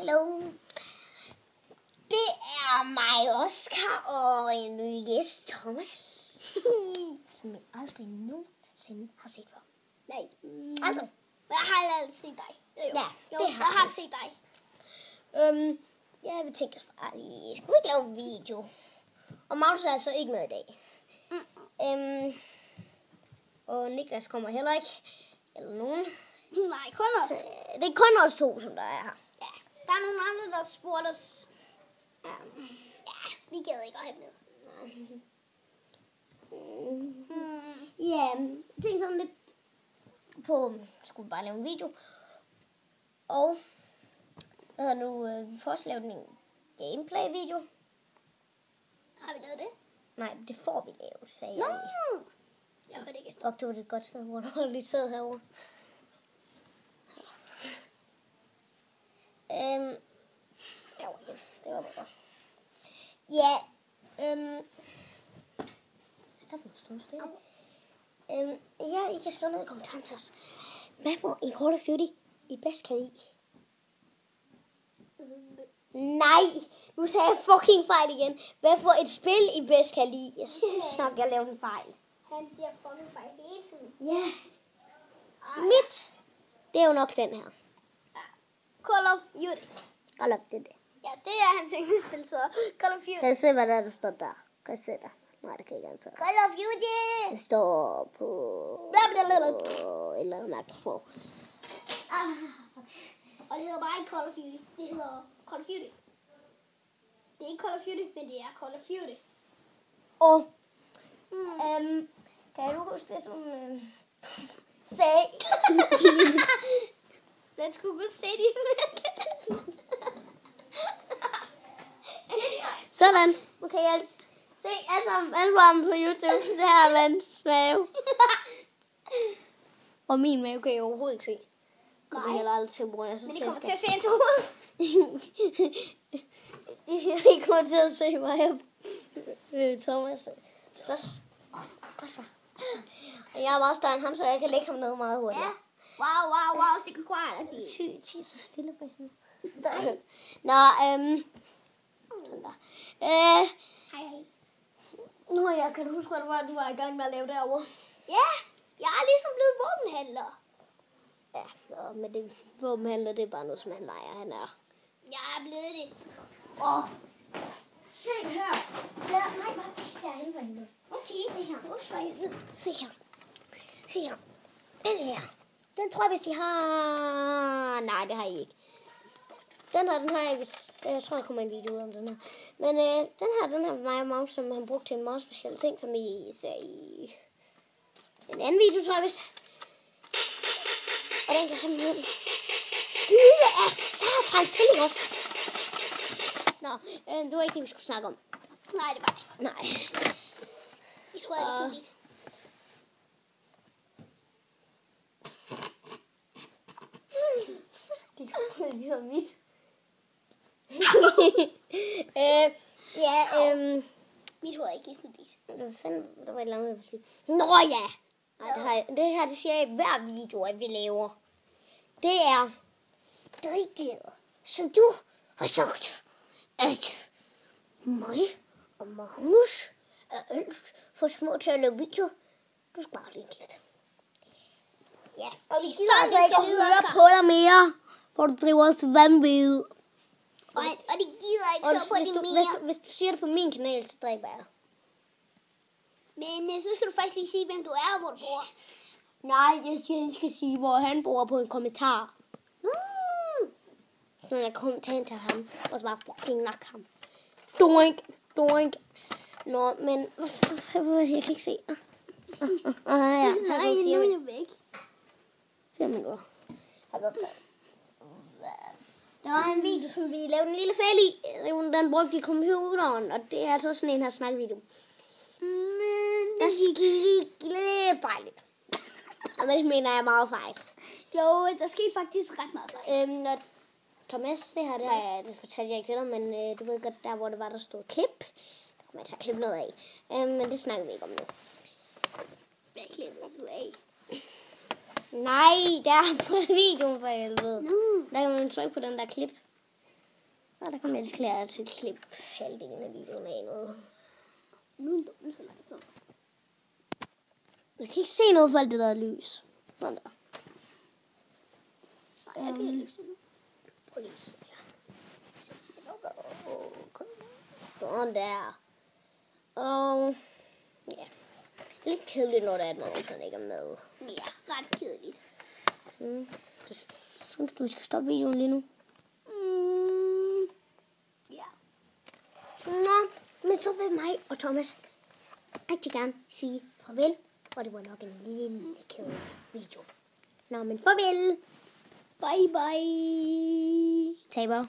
Hallo. Det er mig, Oscar, og en ny gæst, Thomas. Som jeg aldrig nogensinde har set før. Nej. Aldrig. Jeg har aldrig set dig. Ja, jo, det jeg har har jeg. set dig. Jeg vil tænke os bare lige, skulle vi ikke lave en video? Og Magnus er altså ikke med i dag. Og Niklas kommer heller ikke. Eller nogen. Nej, kun os. Det er kun os to, som der er her. Ja, der er nogle andre, der spurgte os. Ja, vi gad ikke at have med. Ja, jeg tænkte sådan lidt på, skulle bare lave en video. Og vi får også lavet en gameplay-video. Har vi lavet det? Nej, det får vi lavet, sagde Nå! jeg lige. Jeg hørte ikke efter. Og det var et godt sted, hvor du lige sad herovre. Det var bedre. Ja, stop nu, stå stille. Ja, I kan skrive ned i kommentaren til os. Hvad for en Call of Duty I bedst kan lide? Nej, nu sagde jeg fucking fejl igen. Hvad for et spil I bedst kan lide? Jeg synes nok, jeg lavede en fejl. Han siger fucking fejl hele tiden. Ja. Mit, det er jo nok den her. Call of Duty. Call of Duty. Ja, det er hans yndlingsspil, så Call of Duty. Kan I se, hvad der står der? Kan I se der? Nej, det kan jeg ikke antage. Call of Duty. Det står på... Eller nok på. Og det hedder bare ikke Call of Duty. Det hedder Call of Duty. Det er ikke Call of Duty, men det er Call of Duty. Og kan du huske det, som sagde... Lad os gå se det. Sådan. Nu kan jeg se alle sammen på YouTube. Det her er Vands mave. Og min mave kan jeg overhovedet ikke se. Kommer heller aldrig til at bruge. Jeg synes, Men det kommer jeg til at se hans hoved. I kommer til at se mig og Thomas slås. Og jeg er meget større end ham, så jeg kan lægge ham ned meget hurtigt. Ja. Wow, så kan kvart. Ti så stille på hende. Nå, Hej. nu jeg kan du huske, hvad det var, du var i gang med at lave derovre? Ja, jeg er ligesom blevet våbenhandler. Ja, men det våbenhandler, det er bare noget, som han leger. Han er. Jeg er blevet det. Se her. Der, nej, bare kig derinde på hende. Okay, det her. Ups, for hele tiden. Se her. Se her. Den her. Den tror jeg, hvis de har... Nej, det har I ikke. Den har jeg, hvis... Jeg tror, der kommer en video ud om den her. Men den her mig og Magnus, som han brugte til en meget speciel ting, som I ser i en anden video, tror jeg, vist. Og den kan simpelthen skyde af satans trilling også. Nå, det var ikke det, vi skulle snakke om. Nej, det var det. Nej. Jeg tror, det er lidt. Det er ligesom mit. Mit hoved er ikke ligesom dit. Hvad fanden, der var et eller andet, jeg ville sige. Nå ja! Nej, det her, det siger jeg i hver video, at vi laver. Det er det, som du har sagt, at mig og Magnus er alt for små til at lave videoer. Du skal bare lige en gift. Ja, og vi gider altså ikke at høre på dig mere, hvor du driver os vanvid. Og det gider ikke høre på det mere. Hvis du siger det på min kanal, så dræber jeg dig. Men så skal du faktisk lige sige, hvem du er og hvor du bor. Nej, jeg skal sige, hvor han bor på en kommentar. Så jeg kommer til ham, og så bare fucking nak ham. Doink, doink. Nå, men jeg kan ikke se. Ja, Nej, nu er jeg væk. 4 minutter. Der var en video, som vi lavede en lille fejl i. Den brugte i computeren, og det er altså sådan en her snakvideo. Men Der skete lidt fejl. Og det mener jeg meget fejl. jo, der skete faktisk ret meget fejl. Når Thomas, det fortalte jeg ikke til dig, men du ved godt, der hvor det var, der stod klip. Der kunne man tage klip noget af. Men det snakker vi ikke om nu. Hvad klipper du af? Nej, der er på videoen for helvede. Der kan man trykke på den der klip. Og der kan jeg klæde til klip halvdelen af videoen af noget. Nu er den dobbelt så langsom. Jeg kan ikke se noget for alt det der lys. Sådan der. Nej, jeg kan ikke se noget. Prøv lige at se. Sådan der. Og ja. Lidt kedeligt, når der er nogen, som ikke er med. Ja, ret kedeligt. Synes du, vi skal stoppe videoen lige nu? Ja. Nå, men så vil mig og Thomas rigtig gerne sige farvel. Og det var nok en lille kedelig video. Nå, men farvel. Bye bye. Taber.